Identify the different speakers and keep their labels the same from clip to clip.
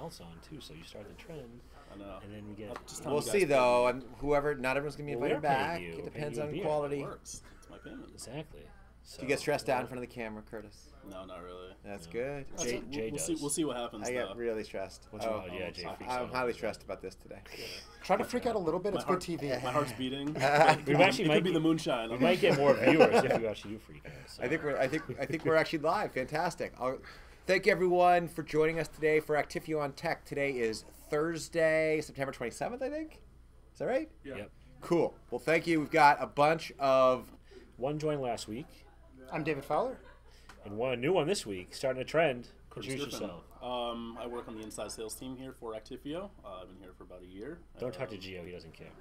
Speaker 1: else on too. So you start the trend,
Speaker 2: I know.
Speaker 1: and then we get.
Speaker 3: We'll see though, and whoever, not everyone's gonna be
Speaker 1: Well,
Speaker 3: invited
Speaker 1: we're paying
Speaker 3: back.
Speaker 1: you.
Speaker 3: It
Speaker 1: We're
Speaker 3: depends
Speaker 1: paying
Speaker 3: on
Speaker 1: you a beer.
Speaker 3: quality.
Speaker 2: It works. It's my payment.
Speaker 1: Exactly. So,
Speaker 3: Do you get stressed out in front of the camera, Curtis?
Speaker 2: No, not really.
Speaker 3: That's good.
Speaker 1: Jay
Speaker 2: we'll
Speaker 1: does.
Speaker 2: see what happens.
Speaker 3: I
Speaker 2: though.
Speaker 3: get really stressed.
Speaker 1: Once in a while, yeah, Jay freaks
Speaker 3: I'm
Speaker 1: out.
Speaker 3: highly stressed about this today.
Speaker 4: Try to freak out a little bit. It's good TV.
Speaker 2: My heart's beating.
Speaker 1: We actually
Speaker 2: it
Speaker 1: might
Speaker 2: could be the moonshine.
Speaker 1: We might get more viewers if you actually do freak out. So.
Speaker 3: I think we're actually live. Fantastic. Thank you everyone for joining us today for Actifio On-Tech. Today is Thursday, September 27th, I think. Is that right?
Speaker 2: Yeah.
Speaker 1: Yep.
Speaker 3: Cool. Well, thank you. We've got a bunch of...
Speaker 1: One joined last week,
Speaker 4: I'm David Fowler.
Speaker 1: and a new one this week. Starting a trend.
Speaker 2: Curtis
Speaker 1: Introduce
Speaker 2: Griffin.
Speaker 1: yourself.
Speaker 2: I work on the inside sales team here for Actifio. I've been here for about a year.
Speaker 1: Don't talk to Gio. He doesn't care.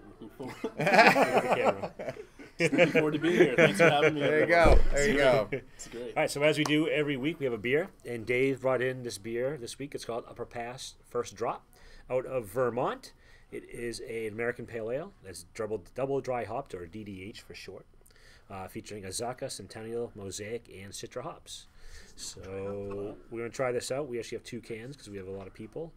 Speaker 2: Looking forward to being here. Thanks for having me.
Speaker 3: There you go. There you go.
Speaker 2: It's great.
Speaker 1: All right, so as we do every week, we have a beer, and Dave brought in this beer this week. It's called Upper Pass First Drop out of Vermont. It is an American Pale Ale that's double dry hopped, or DDH for short, featuring Azacca, Centennial, Mosaic, and Citra hops. So we're going to try this out. We actually have 2 cans because we have a lot of people,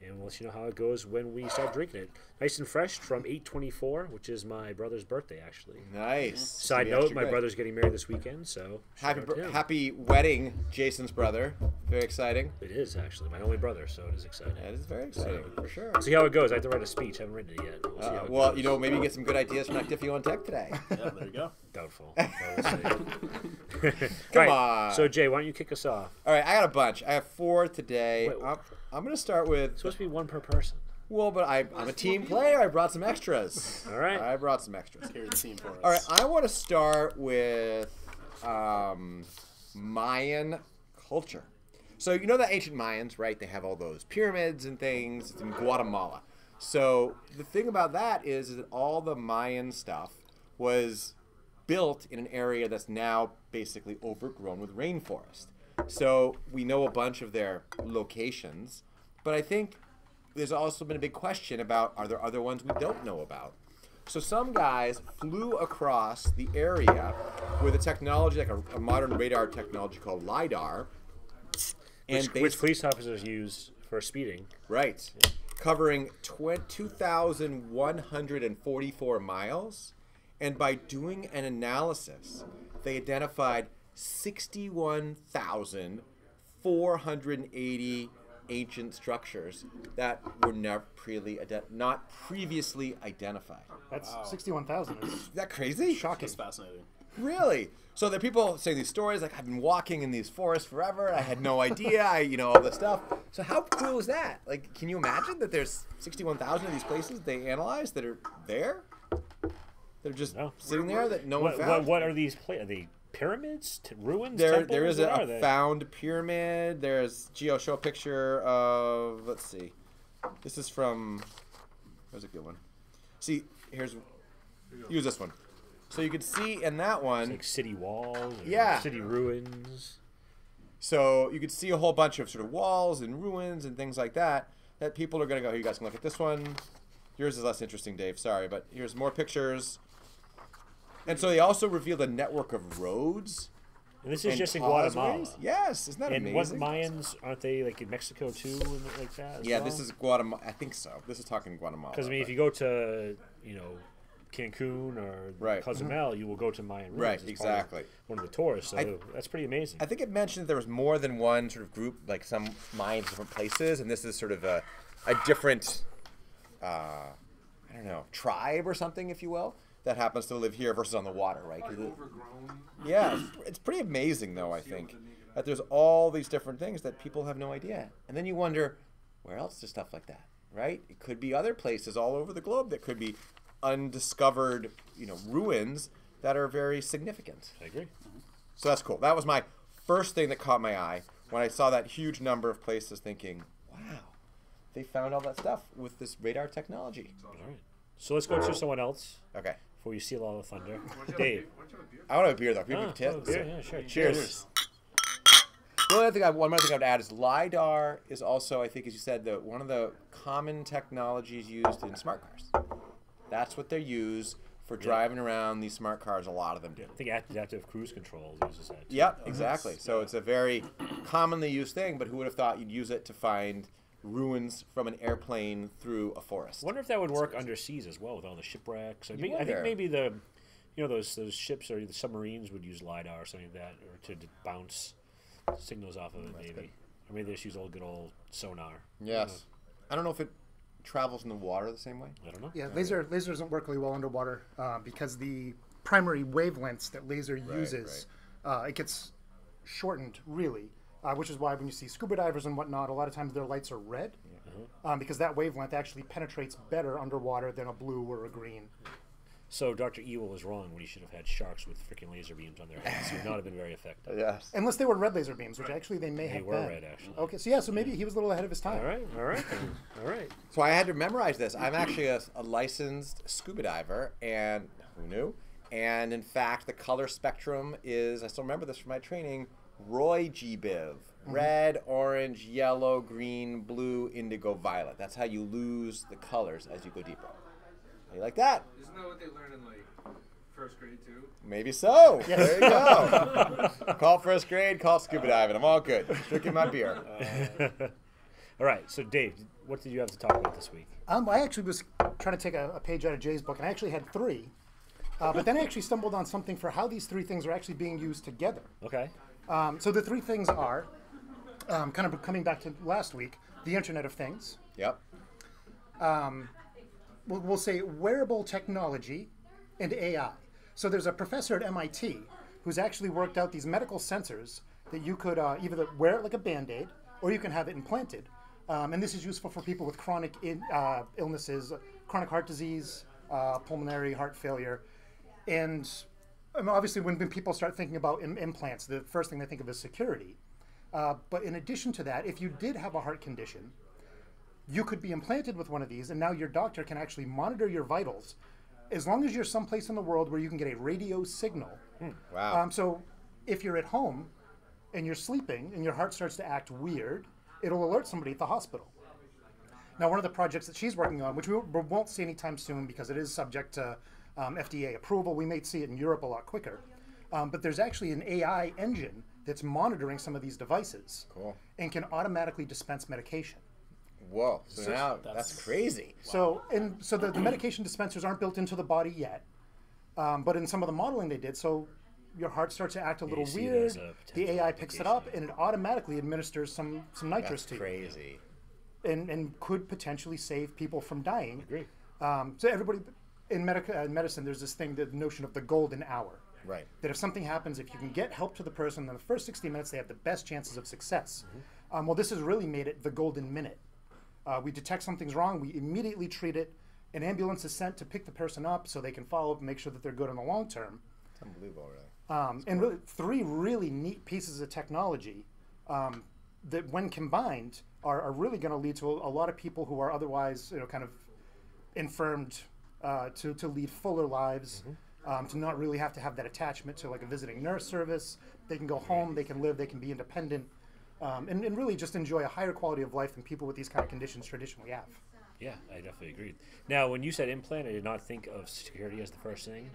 Speaker 1: and we'll let you know how it goes when we start drinking it. Nice and fresh from 8/24, which is my brother's birthday, actually.
Speaker 3: Nice.
Speaker 1: Side
Speaker 3: Be
Speaker 1: note,
Speaker 3: extra
Speaker 1: my
Speaker 3: great.
Speaker 1: brother's getting married this weekend, so
Speaker 3: Happy,
Speaker 1: shout out to him.
Speaker 3: happy wedding, Jason's brother. Very exciting.
Speaker 1: It is actually my only brother, so it is exciting.
Speaker 3: That is very exciting, for sure.
Speaker 1: See how it goes. I have to write a speech. I haven't written it yet. We'll see how it
Speaker 3: Well,
Speaker 1: goes.
Speaker 3: you know, maybe get some good ideas from Actifio On-Tech today.
Speaker 2: Yeah, there you go.
Speaker 1: Doubtful. But we'll see.
Speaker 3: Come
Speaker 1: Right,
Speaker 3: on.
Speaker 1: So Jay, why don't you kick us off?
Speaker 3: All right, I got a bunch. I have 4 today.
Speaker 1: Wait,
Speaker 3: I'm going to start with...
Speaker 1: It's supposed to be one per person.
Speaker 3: Well, but I'm a team player. I brought some extras.
Speaker 1: All right.
Speaker 3: I brought some extras.
Speaker 2: Carry the team for us.
Speaker 3: All right, I want to start with Mayan culture. So you know the ancient Mayans, right? They have all those pyramids and things. It's in Guatemala. So the thing about that is that all the Mayan stuff was built in an area that's now basically overgrown with rainforest. So we know a bunch of their locations, but I think there's also been a big question about, are there other ones we don't know about? So some guys flew across the area with a technology, like a modern radar technology called LiDAR.
Speaker 1: Which police officers use for speeding.
Speaker 3: Right. Covering 2,144 miles. And by doing an analysis, they identified 61,480 ancient structures that were not previously identified.
Speaker 4: That's 61,000.
Speaker 3: Is that crazy?
Speaker 4: Shocking.
Speaker 2: That's fascinating.
Speaker 3: Really? So there are people saying these stories like, I've been walking in these forests forever. I had no idea. All this stuff. So how cool is that? Like, can you imagine that there's 61,000 of these places they analyzed that are there? They're just sitting there that no one found.
Speaker 1: What are these? Are they pyramids? Ruins?
Speaker 3: There
Speaker 1: temples?
Speaker 3: is
Speaker 1: What are
Speaker 3: a
Speaker 1: they?
Speaker 3: found pyramid. There's Geo show a picture of. Let's see. This is from. Where's a good one? See, use this one. So you could see in that one.
Speaker 1: It's like city walls. Or
Speaker 3: Yeah.
Speaker 1: City ruins.
Speaker 3: So you could see a whole bunch of sort of walls and ruins and things like that. That people are going to go. You guys can look at this one. Yours is less interesting, Dave. Sorry, but here's more pictures. And so they also revealed a network of roads.
Speaker 1: And this is
Speaker 3: and
Speaker 1: just in
Speaker 3: causeways.
Speaker 1: Guatemala.
Speaker 3: Yes, isn't that
Speaker 1: And
Speaker 3: amazing?
Speaker 1: what Mayans, aren't they like in Mexico too, and like that? As
Speaker 3: Yeah,
Speaker 1: well?
Speaker 3: this is Guatemala. I think so. This is talking Guatemala.
Speaker 1: Because I mean, if you go to Cancun or
Speaker 3: Right.
Speaker 1: Cozumel, you will go to Mayan ruins.
Speaker 3: Right,
Speaker 1: as part of
Speaker 3: exactly.
Speaker 1: One of the tours, so that's pretty amazing.
Speaker 3: I think it mentioned there was more than one sort of group, like some Mayans in different places, and this is sort of a different, I don't know, tribe or something, if you will, that happens to live here versus on the water, right? Yeah, it's pretty amazing, though, I think, that there's all these different things that people have no idea. And then you wonder, where else is stuff like that, right? It could be other places all over the globe that could be undiscovered, ruins that are very significant.
Speaker 1: I agree.
Speaker 3: So that's cool. That was my first thing that caught my eye when I saw that huge number of places thinking, wow, they found all that stuff with this radar technology.
Speaker 1: All right. So let's go to someone else
Speaker 3: Okay.
Speaker 1: before you steal all the thunder. Dave.
Speaker 3: I want to have a beer, though.
Speaker 1: Oh, beer, yeah, sure.
Speaker 3: Cheers. One other thing I would add is LiDAR is also, I think, as you said, one of the common technologies used in smart cars. That's what they use for driving around these smart cars. A lot of them do.
Speaker 1: I think adaptive cruise control uses that. Too.
Speaker 3: Yep, exactly. So it's a very commonly used thing, but who would have thought you'd use it to find ruins from an airplane through a forest.
Speaker 1: I wonder if that would work underseas as well with all the shipwrecks. I think
Speaker 3: wonder.
Speaker 1: maybe the, those ships or the submarines would use LiDAR or something like that, or to bounce signals off of it, maybe. Or maybe they just use good old sonar.
Speaker 3: Yes. I don't know if it travels in the water the same way.
Speaker 1: I don't know.
Speaker 4: Yeah, laser doesn't work really well underwater because the primary wavelengths that laser uses, it gets shortened really, which is why when you see scuba divers and whatnot, a lot of times their lights are red because that wavelength actually penetrates better underwater than a blue or a green.
Speaker 1: So Dr. Evil was wrong when he should have had sharks with freaking laser beams on their heads. It would not have been very effective.
Speaker 3: Yes.
Speaker 4: Unless they were red laser beams, which actually they may have
Speaker 1: were
Speaker 4: been.
Speaker 1: red, actually.
Speaker 4: Okay, so maybe he was a little ahead of his time.
Speaker 1: All right.
Speaker 3: So I had to memorize this. I'm actually a licensed scuba diver, and who knew? And in fact, the color spectrum is, I still remember this from my training, Roy G. Biv. Red, orange, yellow, green, blue, indigo, violet. That's how you lose the colors as you go deeper. How you like that?
Speaker 5: Isn't that what they learn in first grade too?
Speaker 3: Maybe so. Yes. There you go. Call first grade, call scuba diving. I'm all good. Drinking my beer.
Speaker 1: All right. So Dave, what did you have to talk about this week?
Speaker 4: I actually was trying to take a page out of Jay's book, and I actually had 3. But then I actually stumbled on something for how these 3 things are actually being used together.
Speaker 1: Okay.
Speaker 4: So the 3 things are, kind of coming back to last week, the Internet of Things.
Speaker 3: Yep.
Speaker 4: We'll say wearable technology and AI. So there's a professor at MIT who's actually worked out these medical sensors that you could either wear it like a Band-Aid or you can have it implanted. And this is useful for people with chronic illnesses, chronic heart disease, pulmonary heart failure. And obviously when people start thinking about implants, the first thing they think of is security. But in addition to that, if you did have a heart condition, you could be implanted with one of these, and now your doctor can actually monitor your vitals as long as you're someplace in the world where you can get a radio signal.
Speaker 3: Wow.
Speaker 4: So if you're at home and you're sleeping and your heart starts to act weird, it'll alert somebody at the hospital. Now, one of the projects that she's working on, which we won't see anytime soon because it is subject to FDA approval, we may see it in Europe a lot quicker, but there's actually an AI engine that's monitoring some of these devices and can automatically dispense medication.
Speaker 3: Whoa! So now that's crazy.
Speaker 4: So the medication dispensers aren't built into the body yet, but in some of the modeling they did. So your heart starts to act a little weird. The AI picks it up and it automatically administers some nitrous to you.
Speaker 3: That's crazy.
Speaker 4: And could potentially save people from dying.
Speaker 1: Agree.
Speaker 4: So everybody in medicine, there's this thing, the notion of the golden hour.
Speaker 3: Right.
Speaker 4: That if something happens, if you can get help to the person in the first 60 minutes, they have the best chances of success. Well, this has really made it the golden minute. We detect something's wrong, we immediately treat it. An ambulance is sent to pick the person up so they can follow up and make sure that they're good in the long term.
Speaker 3: It's unbelievable, really.
Speaker 4: And really, 3 really neat pieces of technology that, when combined, are really going to lead to a lot of people who are otherwise, kind of infirmed to lead fuller lives, to not really have to have that attachment to like a visiting nurse service. They can go home, they can live, they can be independent. And really just enjoy a higher quality of life than people with these kind of conditions traditionally have.
Speaker 1: Yeah, I definitely agreed. Now, when you said implant, I did not think of security as the first thing.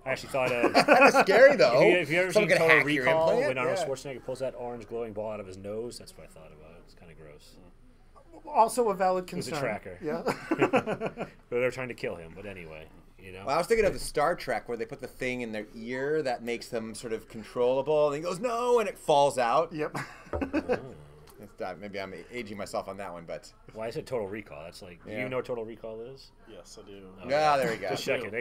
Speaker 1: I actually thought of...
Speaker 3: Kind of scary, though.
Speaker 1: If you ever seen
Speaker 3: Someone could
Speaker 1: Total
Speaker 3: hack your
Speaker 1: Recall,
Speaker 3: implant?
Speaker 1: when Arnold
Speaker 3: Yeah.
Speaker 1: Schwarzenegger pulls that orange glowing ball out of his nose, that's what I thought about. It's kind of gross.
Speaker 4: Also a valid
Speaker 1: It was
Speaker 4: concern.
Speaker 1: a tracker.
Speaker 4: Yeah.
Speaker 1: They're trying to kill him, but anyway,
Speaker 3: Well, I was thinking of the Star Trek where they put the thing in their ear that makes them sort of controllable, and he goes, no, and it falls out.
Speaker 4: Yep.
Speaker 3: Maybe I'm aging myself on that one, but...
Speaker 1: Well, I said Total Recall. That's like, do you know what Total Recall is?
Speaker 2: Yes, I do.
Speaker 3: Yeah, there we go.
Speaker 1: Just checking.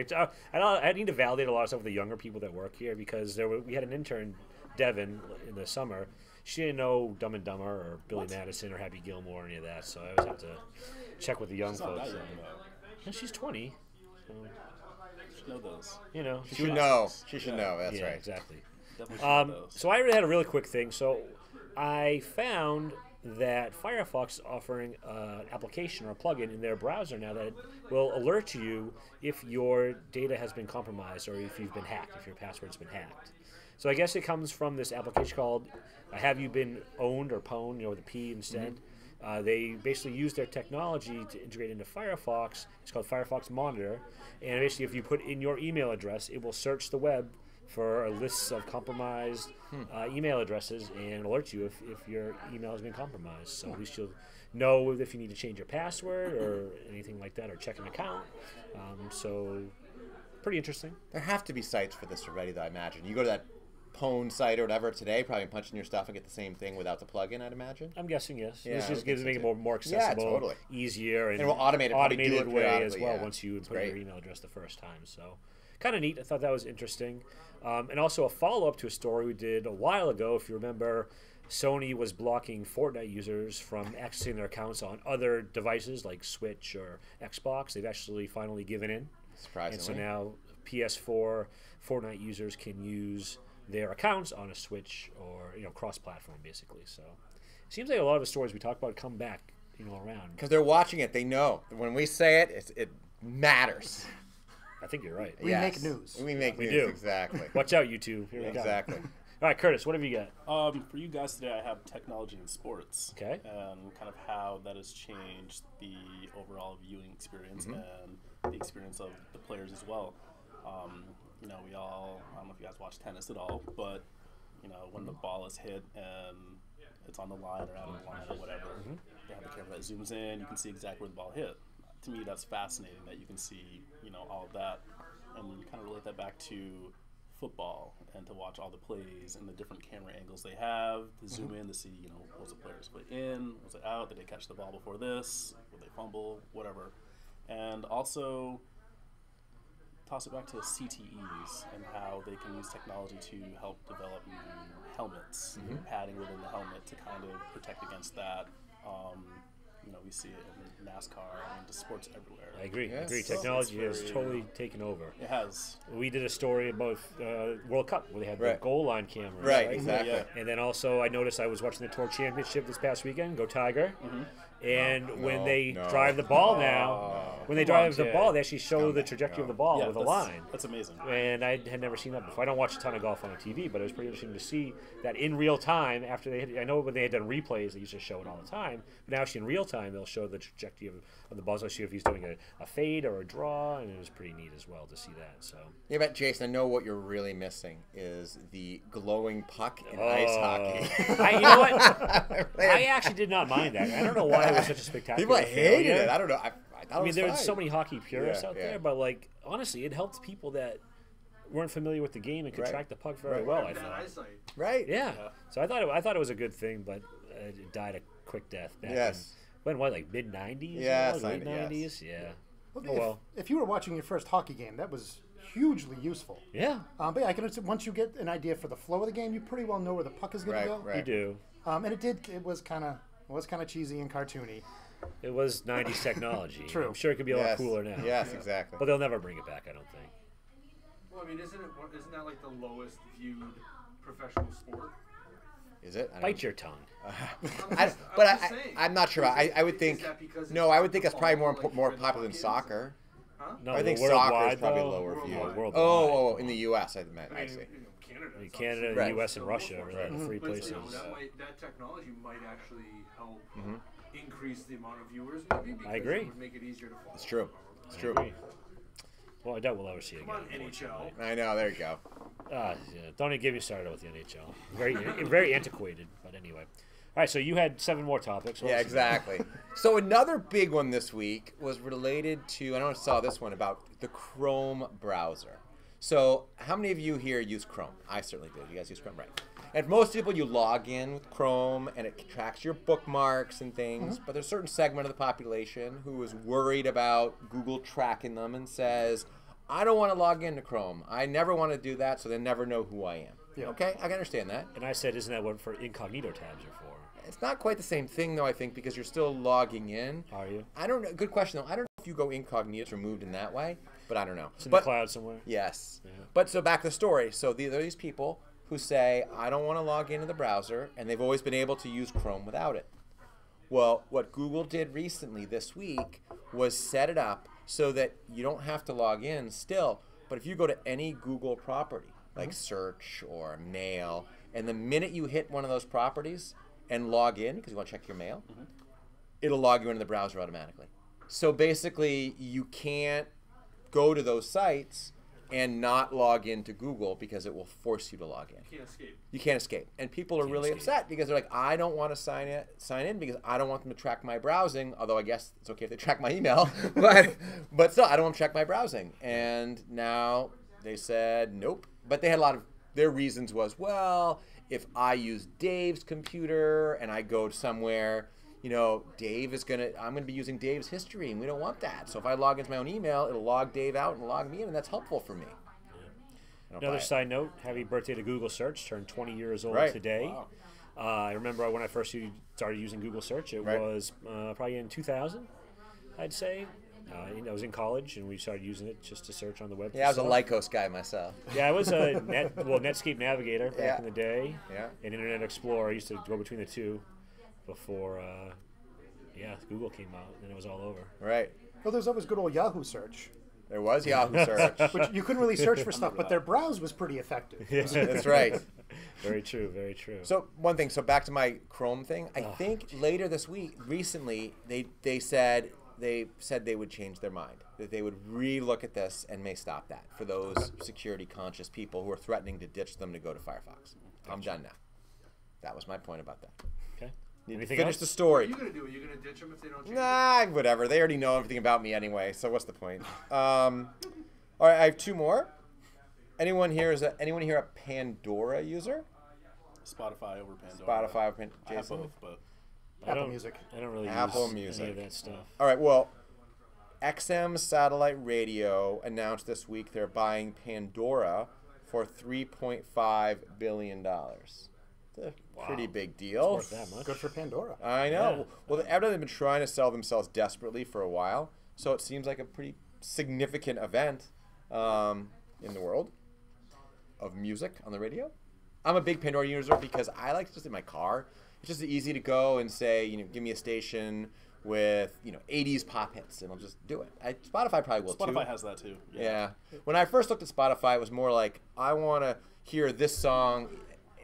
Speaker 1: I need to validate a lot of stuff with the younger people that work here because we had an intern, Devin, in the summer. She didn't know Dumb and Dumber or Billy Madison or Happy Gilmore or any of that, so I always have to check with the young
Speaker 2: It's not
Speaker 1: folks.
Speaker 2: that young, though.
Speaker 1: And she's 20. So,
Speaker 2: You should know those.
Speaker 3: She should know. She should know. That's
Speaker 1: yeah,
Speaker 3: right.
Speaker 1: exactly.
Speaker 2: Definitely should know those.
Speaker 1: So I really had a really quick thing. So I found that Firefox is offering an application or a plugin in their browser now that will alert you if your data has been compromised or if you've been hacked, if your password's been hacked. So I guess it comes from this application called Have You Been Owned or Pwned, with a P instead. They basically use their technology to integrate into Firefox. It's called Firefox Monitor. And basically if you put in your email address, it will search the web for lists of compromised email addresses and alert you if your email has been compromised. So at least know if you need to change your password or anything like that, or check an account. So pretty interesting.
Speaker 3: There have to be sites for this already, though, I imagine. You go to that Pwn site or whatever today, probably punch in your stuff and get the same thing without the plugin, I'd imagine.
Speaker 1: I'm guessing yes.
Speaker 3: Yeah,
Speaker 1: This
Speaker 3: I
Speaker 1: just
Speaker 3: would
Speaker 1: gives
Speaker 3: think
Speaker 1: it
Speaker 3: so,
Speaker 1: make it more accessible,
Speaker 3: totally.
Speaker 1: easier, and
Speaker 3: it will automate it, probably do
Speaker 1: automated
Speaker 3: it
Speaker 1: way as
Speaker 3: periodically,
Speaker 1: well
Speaker 3: yeah.
Speaker 1: once you
Speaker 3: It's
Speaker 1: put in your
Speaker 3: great.
Speaker 1: email address the first time. So kind of neat. I thought that was interesting. And also a follow-up to a story we did a while ago. If you remember, Sony was blocking Fortnite users from accessing their accounts on other devices like Switch or Xbox. They've actually finally given in.
Speaker 3: Surprisingly.
Speaker 1: And so now PS4 Fortnite users can use their accounts on a Switch or cross-platform basically. So it seems like a lot of the stories we talk about come back around.
Speaker 3: Because they're watching it, they know. When we say it, it matters.
Speaker 1: I think you're right.
Speaker 4: We make news.
Speaker 3: We make
Speaker 1: We
Speaker 3: news,
Speaker 1: do.
Speaker 3: exactly.
Speaker 1: Watch out, you two. Here we go.
Speaker 3: Exactly.
Speaker 1: All right, Curtis, what have you got?
Speaker 2: For you guys today, I have technology in sports.
Speaker 1: Okay.
Speaker 2: And kind of how that has changed the overall viewing experience and the experience of the players as well. We all, I don't know if you guys watch tennis at all, but, when the ball is hit and it's on the line or out of the line or whatever, they have the camera that zooms in, you can see exactly where the ball hit. To me, that's fascinating that you can see, all of that. And you kind of relate that back to football and to watch all the plays and the different camera angles they have, to zoom in to see, was the player's foot in, was it out, did they catch the ball before this, would they fumble, whatever. And also toss it back to CTEs and how they can use technology to help develop new helmets, new padding within the helmet to kind of protect against that. We see it in NASCAR and just sports everywhere.
Speaker 1: I agree. I
Speaker 3: Yes.
Speaker 1: agree.
Speaker 3: So
Speaker 1: Technology
Speaker 2: it's
Speaker 1: has
Speaker 2: very-
Speaker 1: totally taken over.
Speaker 2: It has.
Speaker 1: We did a story about World Cup where they had the
Speaker 3: Right.
Speaker 1: goal line cameras.
Speaker 3: Right, exactly.
Speaker 2: Yeah.
Speaker 1: And then also I noticed I was watching the Tour Championship this past weekend, go Tiger. And when they
Speaker 3: no.
Speaker 1: drive the ball now, when they drive the
Speaker 2: kid.
Speaker 1: ball, they actually show the trajectory of the ball
Speaker 2: Yeah,
Speaker 1: with a
Speaker 2: that's-
Speaker 1: line.
Speaker 2: That's amazing.
Speaker 1: And I had never seen that before. I don't watch a ton of golf on TV, but it was pretty interesting to see that in real time after they had, I know when they had done replays, they used to show it all the time. But now actually in real time, they'll show the trajectory of the ball, especially if he's doing a fade or a draw, and it was pretty neat as well to see that. So
Speaker 3: Yeah, but Jason, I know what you're really missing is the glowing puck in ice hockey.
Speaker 1: You know what? I actually did not mind that. I don't know why it was such a spectacular
Speaker 3: People hated
Speaker 1: failure.
Speaker 3: it. I don't know. I thought
Speaker 1: I
Speaker 3: it
Speaker 1: mean,
Speaker 3: was
Speaker 1: there's
Speaker 3: fine.
Speaker 1: so many hockey purists
Speaker 3: Yeah,
Speaker 1: out
Speaker 3: yeah.
Speaker 1: there, but like honestly, it helped people that weren't familiar with the game and could
Speaker 3: Right.
Speaker 1: track the puck very
Speaker 3: Right.
Speaker 1: well. I
Speaker 5: That
Speaker 1: thought.
Speaker 5: eyesight.
Speaker 3: Right.
Speaker 1: Yeah. So I thought it was a good thing, but it died a quick death. Back
Speaker 3: Yes.
Speaker 1: When what, like mid '90s?
Speaker 3: Yes,
Speaker 1: late
Speaker 3: yes.
Speaker 1: '90s. Yeah.
Speaker 4: Well,
Speaker 1: Oh, well.
Speaker 4: if you were watching your first hockey game, that was hugely useful.
Speaker 1: Yeah.
Speaker 4: But yeah, I can understand once you get an idea for the flow of the game, you pretty well know where the puck is going
Speaker 3: Right,
Speaker 4: to go.
Speaker 3: right.
Speaker 1: You do.
Speaker 4: And it was kind of cheesy and cartoony.
Speaker 1: It was '90s technology.
Speaker 4: True.
Speaker 1: I'm sure it could be a lot
Speaker 3: Yes.
Speaker 1: cooler now.
Speaker 3: Yes, exactly.
Speaker 1: But they'll never bring it back, I don't think.
Speaker 5: Well, I mean, isn't that like the lowest viewed professional sport?
Speaker 3: Is it? I don't-
Speaker 1: Bite your tongue.
Speaker 3: I'm not sure. I would think. No, I would think that's probably more popular than soccer.
Speaker 1: No,
Speaker 3: I think
Speaker 1: worldwide,
Speaker 3: soccer is probably
Speaker 1: though,
Speaker 3: lower
Speaker 5: Worldwide.
Speaker 3: viewed.
Speaker 1: Worldwide.
Speaker 3: Oh, in the U.S. I meant. I see.
Speaker 5: Canada.
Speaker 1: I mean,
Speaker 5: it's
Speaker 1: Canada,
Speaker 5: obviously-
Speaker 3: Right.
Speaker 1: U.S., and Russia are the three
Speaker 5: But,
Speaker 1: places.
Speaker 5: that technology might actually help increase the amount of viewers, maybe, because
Speaker 1: agree.
Speaker 5: it would make it easier to follow.
Speaker 3: It's true. It's true.
Speaker 1: Agree. Well, I doubt we'll ever see it
Speaker 5: Come
Speaker 1: again.
Speaker 5: on, NHL.
Speaker 3: I know. There you go.
Speaker 1: Yeah, don't even get me started with the NHL. Very antiquated, but anyway. All right, so you had 7 more topics. What
Speaker 3: Yeah,
Speaker 1: else you got?
Speaker 3: exactly. So another big one this week was related to, I don't know if you saw this one, about the Chrome browser. So how many of you here use Chrome? I certainly did. You guys use Chrome, right? And for most people, you log in with Chrome, and it tracks your bookmarks and things. But there's a certain segment of the population who is worried about Google tracking them and says, I don't want to log into Chrome. I never want to do that, so they never know who I am.
Speaker 4: Yeah.
Speaker 3: Okay, I can understand that.
Speaker 1: And I said, isn't that what for incognito tabs are for?
Speaker 3: It's not quite the same thing, though, I think, because you're still logging in.
Speaker 1: Are you?
Speaker 3: I don't know. Good question, though. I don't know if you go incognito, it's removed in that way, but I don't know.
Speaker 1: It's in
Speaker 3: But
Speaker 1: the cloud somewhere?
Speaker 3: yes.
Speaker 1: Yeah.
Speaker 3: But so back to the story. So there are these people who say, I don't want to log into the browser, and they've always been able to use Chrome without it. Well, what Google did recently this week was set it up so that you don't have to log in still, but if you go to any Google property, like search or mail, and the minute you hit one of those properties and log in, because you want to check your mail, it'll log you into the browser automatically. So basically, you can't go to those sites and not log into Google because it will force you to log in.
Speaker 5: Can't escape.
Speaker 3: You can't escape. And people are really upset because they're like, I don't want to sign in because I don't want them to track my browsing, although I guess it's okay if they track my email. but still, I don't want to track my browsing. And now they said nope. But they had a lot of, their reasons was, well, if I use Dave's computer and I go somewhere, you know, I'm gonna be using Dave's history, and we don't want that. So if I log into my own email, it'll log Dave out and log me in, and that's helpful for me.
Speaker 1: Another side note, happy birthday to Google Search, turned 20 years old today.
Speaker 2: Wow.
Speaker 1: I remember when I first started using Google Search, it was probably in 2000, I'd say. I was in college, and we started using it just to search on the web.
Speaker 3: Yeah, I was a Lycos guy myself.
Speaker 1: Yeah, I was a Netscape Navigator back in the day, and Internet Explorer. I used to go between the two before, Google came out, and it was all over.
Speaker 3: Right.
Speaker 4: Well, there's always good old Yahoo search.
Speaker 3: There was Yahoo Search.
Speaker 4: Which you couldn't really search for stuff, but their browse was pretty effective.
Speaker 3: That's right.
Speaker 1: Very true, very true.
Speaker 3: So one thing, so back to my Chrome thing. I think later this week, recently, they said they would change their mind, that they would re-look at this and may stop that for those security-conscious people who are threatening to ditch them to go to Firefox. I'm done now. That was my point about that.
Speaker 1: Okay.
Speaker 3: Anything finish the story.
Speaker 5: What are you going to do? Are you going to ditch them if they don't change
Speaker 3: Nah, whatever. They already know everything about me anyway, so what's the point? All right, I have two more. Anyone here a Pandora user?
Speaker 2: Spotify over Pandora.
Speaker 3: Spotify over Pandora.
Speaker 2: I have
Speaker 3: Jason?
Speaker 2: both, but
Speaker 4: Apple Music.
Speaker 1: I don't really
Speaker 3: Apple
Speaker 1: use
Speaker 3: Music.
Speaker 1: any of that stuff.
Speaker 3: All right, well, XM Satellite Radio announced this week they're buying Pandora for $3.5 billion. It's a pretty big deal.
Speaker 1: It's worth that much.
Speaker 4: Good for Pandora.
Speaker 3: I know.
Speaker 1: Yeah.
Speaker 3: Well, evidently they've been trying to sell themselves desperately for a while, so it seems like a pretty significant event in the world of music on the radio. I'm a big Pandora user because I like just in my car. It's just easy to go and say, give me a station with 80s pop hits, and I'll just do it. Spotify probably will too.
Speaker 2: Spotify has that too.
Speaker 3: Yeah. When I first looked at Spotify, it was more like I want to hear this song.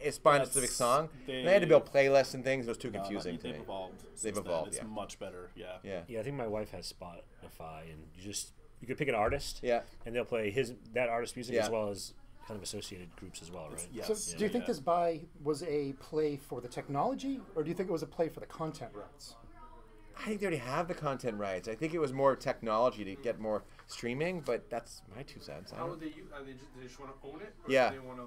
Speaker 3: It's by a specific song. They had to build playlists and things. It was too confusing to me.
Speaker 2: They've evolved.
Speaker 3: They've evolved.
Speaker 2: It's much better. Yeah.
Speaker 1: Yeah, I think my wife has Spotify, and you could pick an artist.
Speaker 3: Yeah.
Speaker 1: And they'll play that artist's music
Speaker 3: Yeah.
Speaker 1: as well as kind of associated groups as well, right?
Speaker 2: Yes.
Speaker 4: So do you think this buy was a play for the technology, or do you think it was a play for the content rights?
Speaker 3: I think they already have the content rights. I think it was more technology to get more streaming, but that's my 2 cents.
Speaker 5: How would they just want to own it? Or
Speaker 3: Yeah.
Speaker 5: do they want to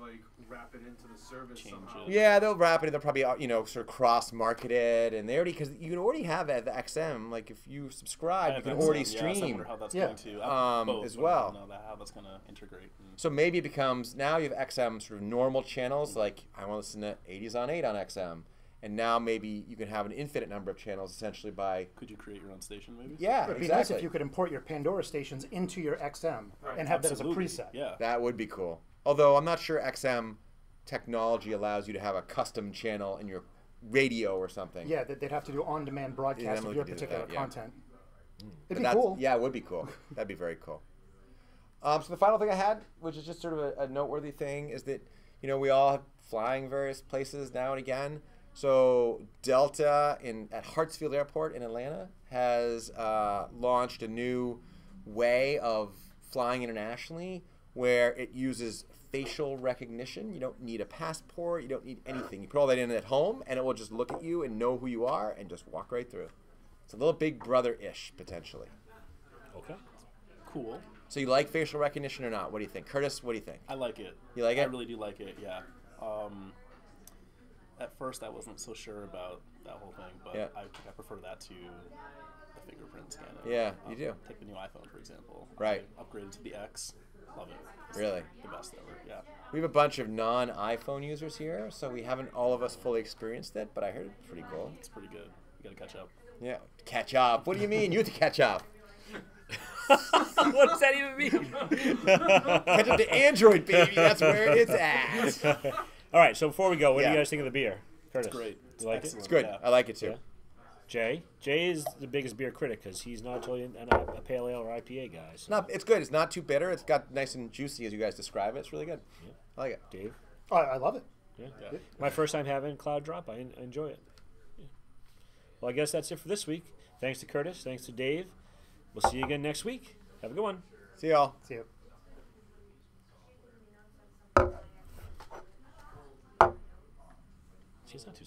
Speaker 5: wrap it into the service
Speaker 2: Change
Speaker 5: somehow?
Speaker 2: it.
Speaker 3: Yeah, they'll wrap it. They'll probably sort of cross-market it, and because you can already have it at the XM. Like if you subscribe, you can already
Speaker 2: So I
Speaker 3: stream.
Speaker 2: wonder how that's
Speaker 4: Yeah.
Speaker 2: going to I have both,
Speaker 3: as
Speaker 2: but
Speaker 3: well.
Speaker 2: I don't know how that's going to integrate.
Speaker 3: So maybe it becomes now you have XM sort of normal channels. Like I want to listen to 80s on 8 on XM, and now maybe you can have an infinite number of channels essentially by.
Speaker 2: Could you create your own station, maybe?
Speaker 3: Yeah,
Speaker 4: It'd be
Speaker 3: exactly.
Speaker 4: nice if you could import your Pandora stations into your XM and have
Speaker 2: Absolutely.
Speaker 4: that as a preset.
Speaker 2: Yeah.
Speaker 3: That would be cool. Although I'm not sure XM technology allows you to have a custom channel in your radio or something.
Speaker 4: Yeah, they'd have to do on-demand broadcast
Speaker 3: Yeah,
Speaker 4: of your
Speaker 3: we could do
Speaker 4: particular
Speaker 3: that, yeah.
Speaker 4: content.
Speaker 3: But
Speaker 4: It'd be cool.
Speaker 3: Yeah, it would be cool. That'd be very cool. So the final thing I had, which is just sort of a noteworthy thing, is that we all have flying various places now and again. So Delta at Hartsfield Airport in Atlanta has launched a new way of flying internationally where it uses facial recognition. You don't need a passport. You don't need anything. You put all that in at home, and it will just look at you and know who you are and just walk right through. It's a little Big Brother-ish, potentially.
Speaker 1: Okay.
Speaker 2: Cool.
Speaker 3: So you like facial recognition or not? What do you think? Curtis, what do you think?
Speaker 2: I like it.
Speaker 3: You like it?
Speaker 2: I really do like it, yeah. At first, I wasn't so sure about that whole thing, but
Speaker 3: Yeah.
Speaker 2: I think I prefer that to the fingerprint scanning.
Speaker 3: Yeah, you do.
Speaker 2: Take the new iPhone, for example.
Speaker 3: Right.
Speaker 2: I upgraded to the X. Love it. It's
Speaker 3: Really?
Speaker 2: The best ever, yeah.
Speaker 3: We have a bunch of non-iPhone users here, so we haven't all of us fully experienced it, but I heard it's pretty cool.
Speaker 2: It's pretty good. You gotta catch up.
Speaker 3: Yeah. Catch up. What do you mean? You have to catch up.
Speaker 1: What does that even mean?
Speaker 3: Catch up to Android, baby. That's where it's at.
Speaker 1: All right, so before we go, what do
Speaker 3: Yeah.
Speaker 1: you guys think of the beer? Curtis?
Speaker 2: It's great.
Speaker 1: You like
Speaker 2: excellent.
Speaker 3: It's good.
Speaker 2: Yeah.
Speaker 3: I like it too.
Speaker 1: Yeah. Jay? Jay is the biggest beer critic because he's not totally a pale ale or IPA guy. So.
Speaker 3: It's good. It's not too bitter. It's got nice and juicy as you guys describe it. It's really good.
Speaker 1: Yeah.
Speaker 3: I like it.
Speaker 1: Dave?
Speaker 4: Oh, I love it.
Speaker 1: Yeah.
Speaker 2: Yeah.
Speaker 1: My first time having Cloud Drop. I enjoy it. Yeah. Well, I guess that's it for this week. Thanks to Curtis. Thanks to Dave. We'll see you again next week. Have a good one.
Speaker 3: See y'all.
Speaker 4: See you.
Speaker 2: She's not too